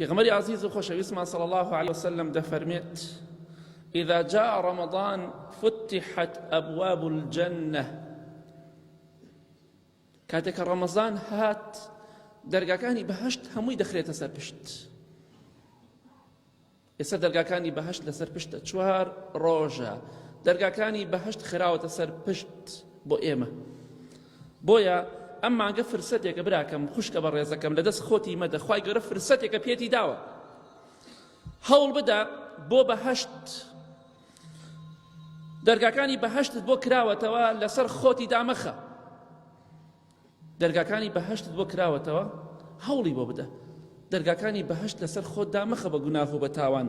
پێغەمبەری عەزیز و خۆشەویستمان صلی الله عليه وسلم دەفەرمێت إذا جاء رمضان فتحت أبواب الجنة. کاتێک کە ڕەمەزان هات دەرگاکانی بەهەشت هەمووی دەخرێتە سەر پشت. ئێستا دەرگاکانی بەهەشت لەسەر پشتە، 4 ڕۆژە دەرگاکانی بەهەشت خراوەتە سەر پشت بۆ ئێمە. بۆیە ئەم مانگە فرسەتێکە براکەم خوشکە بە ڕێزەکەم لەدەست خۆتی مەدە، خوای گەورە فرسەتێکە پێتی داوە، هەوڵ بدە بۆ بەهەشت. دەرگاکانی بەهەشتت بۆ کراوەتەوە لەسەر خۆتی دامەخە. دەرگاکانی بەهەشتت بۆ کراوەتەوە هەوڵی بۆ بدە. دەرگاکانی بەهەشت لەسەر خۆت دامەخە بە گوناه و بە تاوان،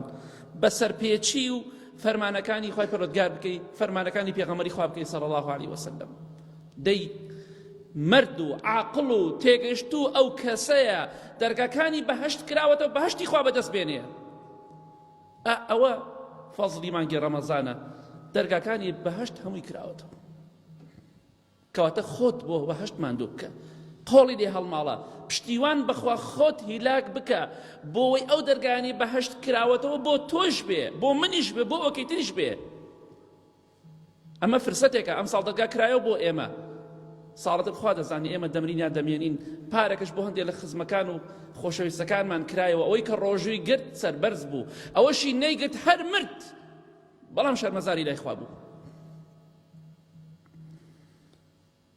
بە سەرپێچی و فەرمانەکانی خوای پەروەردگار بکەی، فەرمانەکانی پێغەمبەری خوا بکەی صلی الله عليه وسلم. دەی مرد و عاقڵ و تێگەشتوو ئەو کەسەیە دەرگاکانی بەهەشت کراوەتەوە بەهەشتی خوا بەدەست بێنێ. ئەوە فەزڵی مانگی ڕەمەزانە، دەرگاکانی بەهەشت هەمووی کراوەتەوە. کەواتە خۆت بۆ بەهەشت ماندوو بکە، قۆڵی لێ هەڵماڵە، پشتیوان بەخوا خۆت هیلاک بکە بۆەوەی ئەو دەرگانی بەهەشت کراوەتەوە بۆ تۆش بێ، بۆ منیش بێ، بۆ ئەوکەی تریش بێ. ئەمە فرسەتێکە، ئەم ساڵ دەرگا کرایەوە بۆ ئێمە. ساڵەتر خوا دەزانی ئێمە دەمرینیان دەمێنین، پارێکش بۆ هەندێک لە خزمەکان و خۆشەویستەکانمان کرایەوە، ئەوەی کە ڕۆژووی گرت سەربەرز بوو، ئەوەشی نەیگرت هەر مرد، بەڵام شەرمەزاری لای خوا بوو.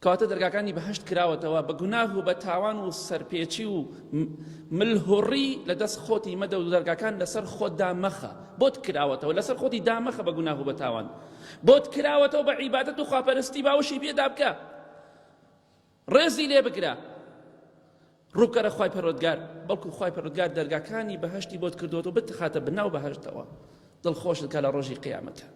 کەواتە دەرگاکانی بەهەشت کراوەتەوە بە گوناه و بە تاوان و سەرپێچی و ملهوڕی لەدەست خۆتی مەدە و دەرگاکان لەسەر خۆت دامەخە. بۆت کراوەتەوە لەسەر خۆتی دامەخە بە گوناه و بە تاوان، بۆت کراوەتەوە بە عیبادەت و خواپەرستی باوەشی پێدا بکە، ڕێزی لێ بگرە، ڕووکەرە خوای پەروەردگار، بەڵکو خوای پەروەردگار دەرگاکانی بەهەشتی بۆت کردووەتەوە بتخاتە بناو بەهەشتەوە، دڵخۆشت کە لە ڕۆژی قیامەتە.